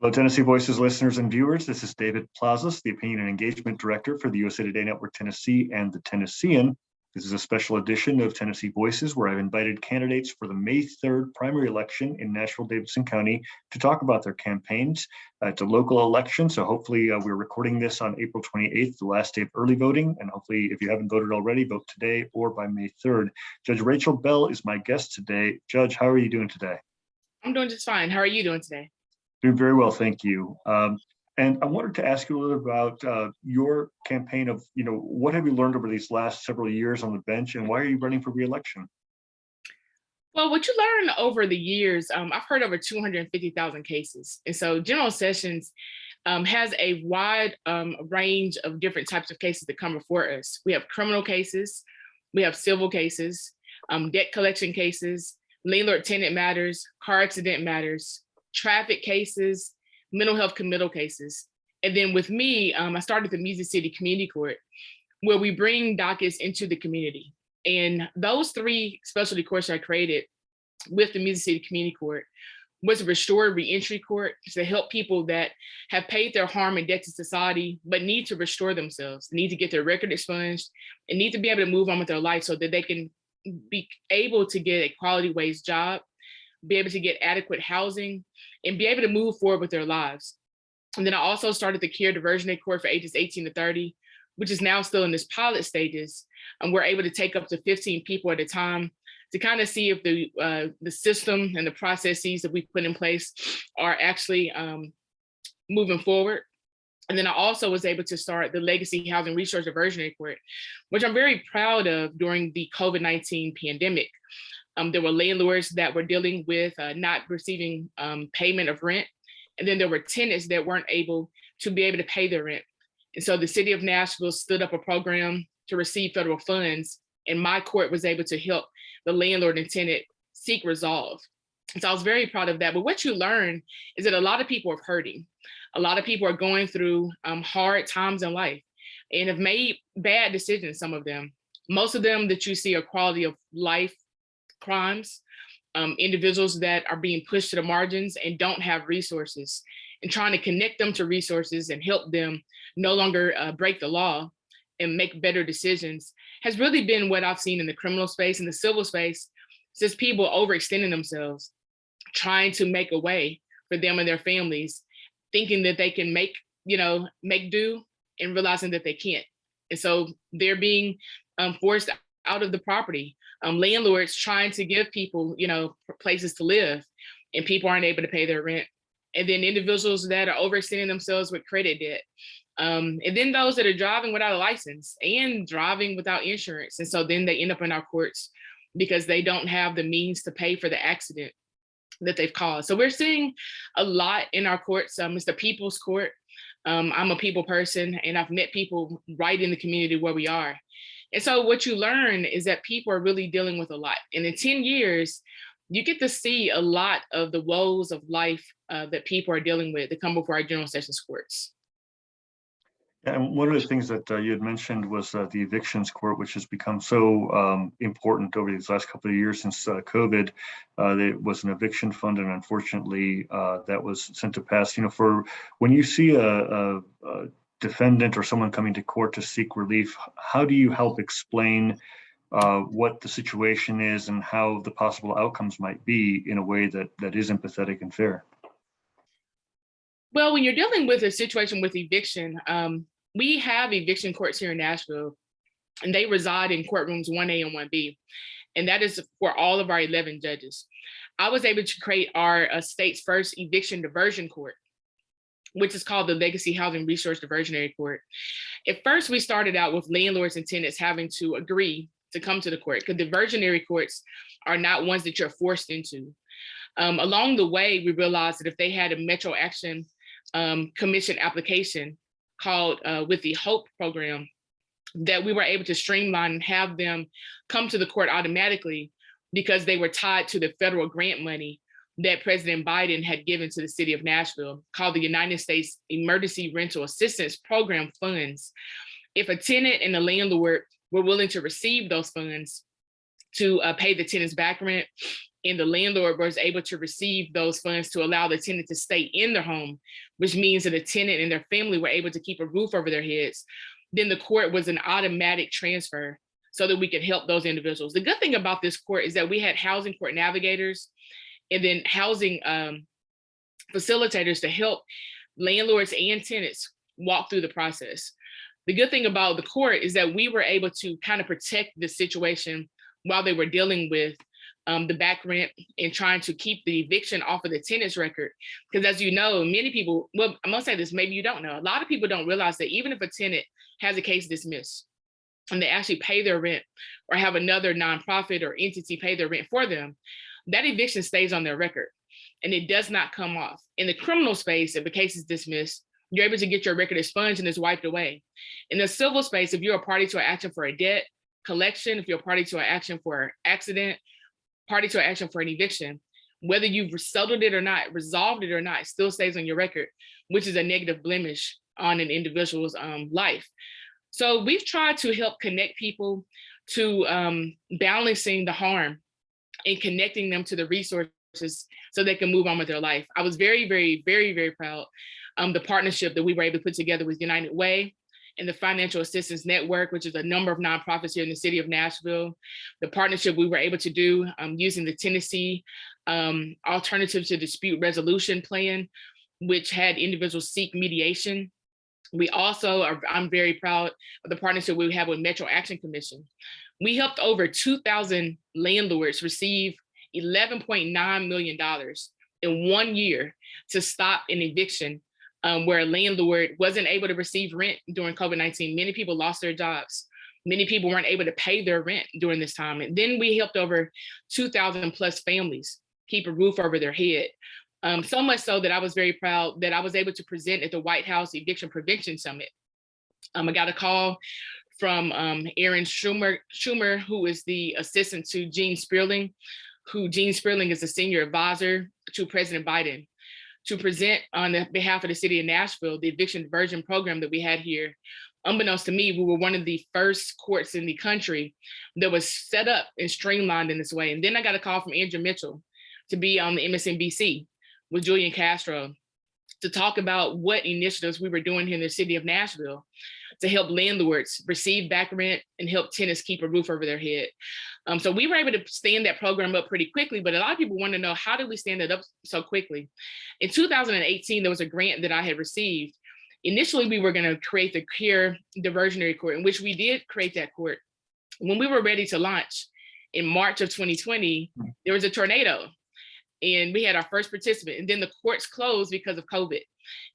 Hello, Tennessee Voices listeners and viewers. This is David Plazas, the Opinion and Engagement Director for the USA Today Network Tennessee and the Tennessean. This is a special edition of Tennessee Voices where I've invited candidates for the May 3rd primary election in Nashville-Davidson County to talk about their campaigns. It's a local election, so hopefully we're recording this on April 28th, the last day of early voting, and hopefully if you haven't voted already, vote today or by May 3rd. Judge Rachel Bell is my guest today. Judge, how are you doing today? I'm doing just fine. How are you doing today? Doing very well, thank you. And I wanted to ask you a little about your campaign of, what have you learned over these last several years on the bench, and why are you running for re-election? Well, what you learn over the years, I've heard over 250,000 cases. And so General Sessions has a wide range of different types of cases that come before us. We have criminal cases, we have civil cases, debt collection cases, landlord-tenant matters, car accident matters, traffic cases, mental health committal cases. And then with me, I started the Music City Community Court, where we bring dockets into the community. And those three specialty courts I created with the Music City Community Court was a restored reentry court to help people that have paid their harm and debt to society, but need to restore themselves, need to get their record expunged, and need to be able to move on with their life so that they can be able to get a quality wage job, be able to get adequate housing, and be able to move forward with their lives. And then I also started the Care Diversionary Court for ages 18 to 30, which is now still in this pilot stages. And we're able to take up to 15 people at a time to kind of see if the system and the processes that we put in place are actually moving forward. And then I also was able to start the Legacy Housing Resource Diversionary Court, which I'm very proud of during the COVID-19 pandemic. There were landlords that were dealing with not receiving payment of rent. And then there were tenants that weren't able to be able to pay their rent. And so the city of Nashville stood up a program to receive federal funds, and my court was able to help the landlord and tenant seek resolve. And so I was very proud of that. But what you learn is that a lot of people are hurting. A lot of people are going through hard times in life and have made bad decisions, some of them. Most of them that you see are quality of life crimes, individuals that are being pushed to the margins and don't have resources, and trying to connect them to resources and help them no longer break the law and make better decisions has really been what I've seen in the criminal space and the civil space, since people overextending themselves, trying to make a way for them and their families, thinking that they can make do, and realizing that they can't. And so they're being forced out of the property. Landlords trying to give people, places to live, and people aren't able to pay their rent. And then individuals that are overextending themselves with credit debt. And then those that are driving without a license and driving without insurance. And so then they end up in our courts because they don't have the means to pay for the accident that they've caused. So we're seeing a lot in our courts. It's the people's court. I'm a people person, and I've met people right in the community where we are. And so what you learn is that people are really dealing with a lot. And in 10 years, you get to see a lot of the woes of life that people are dealing with that come before our General Sessions courts. And one of the things that you had mentioned was the evictions court, which has become so important over these last couple of years since COVID. There was an eviction fund, and unfortunately, that was sent to pass. For when you see a defendant or someone coming to court to seek relief, how do you help explain what the situation is and how the possible outcomes might be in a way that is empathetic and fair? Well, when you're dealing with a situation with eviction, we have eviction courts here in Nashville, and they reside in courtrooms 1A and 1B. And that is for all of our 11 judges. I was able to create our state's first eviction diversion court, which is called the Legacy Housing Resource Diversionary Court. At first, we started out with landlords and tenants having to agree to come to the court, because diversionary courts are not ones that you're forced into. Along the way, we realized that if they had a Metro Action Commission application called with the HOPE program, that we were able to streamline and have them come to the court automatically because they were tied to the federal grant money that President Biden had given to the city of Nashville, called the United States Emergency Rental Assistance Program funds. If a tenant and the landlord were willing to receive those funds to pay the tenant's back rent and the landlord was able to receive those funds to allow the tenant to stay in their home, which means that the tenant and their family were able to keep a roof over their heads, then the court was an automatic transfer so that we could help those individuals. The good thing about this court is that we had housing court navigators and then housing facilitators to help landlords and tenants walk through the process. The good thing about the court is that we were able to kind of protect the situation while they were dealing with the back rent and trying to keep the eviction off of the tenant's record. Because as you know, many people, well, I'm gonna say this, maybe you don't know, a lot of people don't realize that even if a tenant has a case dismissed and they actually pay their rent or have another nonprofit or entity pay their rent for them, that eviction stays on their record and it does not come off. In the criminal space, if a case is dismissed, you're able to get your record expunged and it's wiped away. In the civil space, if you're a party to an action for a debt collection, if you're a party to an action for accident, party to an action for an eviction, whether you've settled it or not, resolved it or not, it still stays on your record, which is a negative blemish on an individual's life. So we've tried to help connect people to balancing the harm and connecting them to the resources so they can move on with their life. I was very, very, very, very proud the partnership that we were able to put together with United Way and the Financial Assistance Network, which is a number of nonprofits here in the city of Nashville. The partnership we were able to do using the Tennessee Alternative to Dispute Resolution Plan, which had individuals seek mediation. We also I'm very proud of the partnership we have with Metro Action Commission. We helped over 2,000 landlords receive $11.9 million in 1 year to stop an eviction where a landlord wasn't able to receive rent during COVID-19. Many people lost their jobs. Many people weren't able to pay their rent during this time. And then we helped over 2,000 plus families keep a roof over their head. So much so that I was very proud that I was able to present at the White House Eviction Prevention Summit. I got a call from Aaron Schumer, who is the assistant to Gene Sperling, Gene Sperling is a senior advisor to President Biden, to present on behalf of the city of Nashville, the eviction diversion program that we had here. Unbeknownst to me, we were one of the first courts in the country that was set up and streamlined in this way. And then I got a call from Andrew Mitchell to be on the MSNBC with Julian Castro to talk about what initiatives we were doing here in the city of Nashville to help landlords receive back rent and help tenants keep a roof over their head. So we were able to stand that program up pretty quickly, but a lot of people want to know, how did we stand it up so quickly? In 2018, there was a grant that I had received. Initially, we were going to create the Care Diversionary Court, in which we did create that court. When we were ready to launch in March of 2020, there was a tornado and we had our first participant, and then the courts closed because of COVID.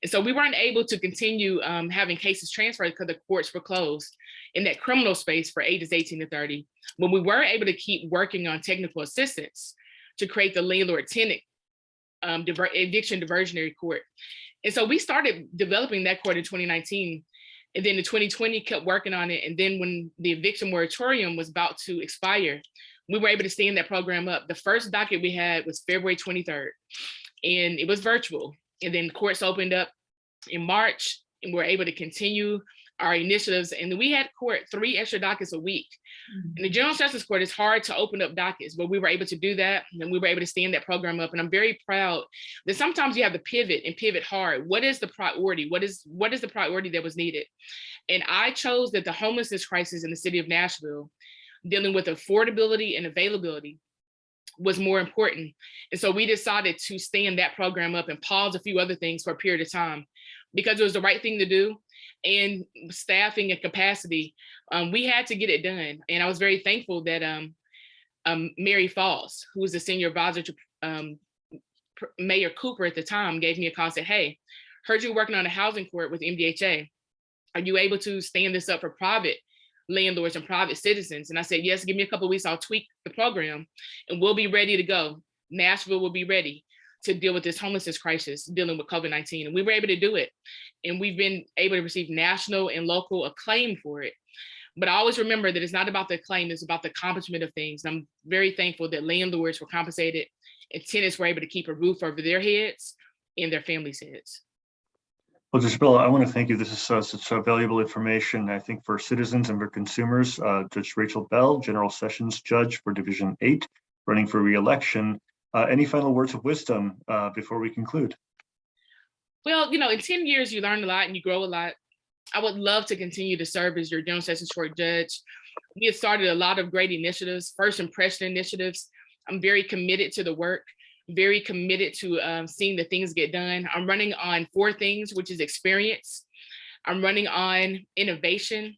And so we weren't able to continue having cases transferred because the courts were closed in that criminal space for ages 18 to 30. But we were able to keep working on technical assistance to create the landlord-tenant eviction diversionary court. And so we started developing that court in 2019. And then in 2020, kept working on it. And then when the eviction moratorium was about to expire, we were able to stand that program up. The first docket we had was February 23rd, and it was virtual. And then courts opened up in March, and we were able to continue our initiatives. And then we had court 3 extra dockets a week. In the General Justice Court, it's hard to open up dockets, but we were able to do that, and we were able to stand that program up. And I'm very proud that sometimes you have to pivot and pivot hard. What is the priority? What is the priority that was needed? And I chose that the homelessness crisis in the city of Nashville, dealing with affordability and availability, was more important. And so we decided to stand that program up and pause a few other things for a period of time because it was the right thing to do. And staffing and capacity, we had to get it done. And I was very thankful that Mary Falls, who was the senior advisor to Mayor Cooper at the time, gave me a call and said, "Hey, heard you working on a housing court with MDHA. Are you able to stand this up for private landlords and private citizens?" And I said, "Yes, give me a couple of weeks, I'll tweak the program and we'll be ready to go. Nashville will be ready to deal with this homelessness crisis, dealing with COVID-19. And we were able to do it. And we've been able to receive national and local acclaim for it. But I always remember that it's not about the acclaim, it's about the accomplishment of things. And I'm very thankful that landlords were compensated and tenants were able to keep a roof over their heads and their families' heads. Well, Judge, I want to thank you. This is such valuable information, I think, for citizens and for consumers. Judge Rachel Bell, General Sessions Judge for Division 8, running for re-election. Any final words of wisdom before we conclude? Well, in 10 years, you learn a lot and you grow a lot. I would love to continue to serve as your General Sessions Court judge. We have started a lot of great initiatives, first impression initiatives. I'm very committed to the work, very committed to seeing the things get done. I'm running on 4 things, which is experience. I'm running on innovation.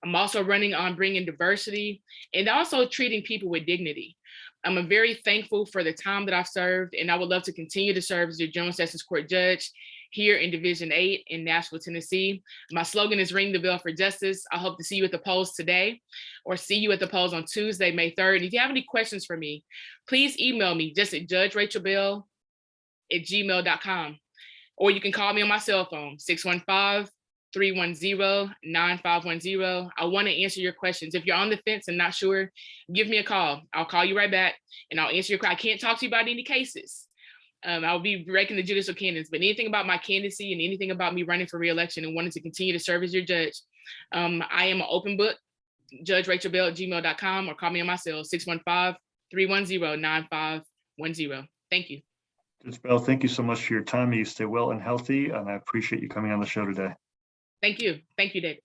I'm also running on bringing diversity and also treating people with dignity. I'm very thankful for the time that I've served, and I would love to continue to serve as your General Sessions Court judge here in Division 8 in Nashville, Tennessee. My slogan is Ring the Bell for Justice. I hope to see you at the polls today or see you at the polls on Tuesday, May 3rd. And if you have any questions for me, please email me just at judgerachelbell@gmail.com. Or you can call me on my cell phone, 615-310-9510. I want to answer your questions. If you're on the fence and not sure, give me a call. I'll call you right back and I'll answer your question. I can't talk to you about any cases. I'll be breaking the judicial canons, but anything about my candidacy and anything about me running for re-election and wanting to continue to serve as your judge, I am an open book, judgerachelbell@gmail.com, or call me on my cell, 615-310-9510. Thank you. Judge Bell, thank you so much for your time. You stay well and healthy, and I appreciate you coming on the show today. Thank you. Thank you, David.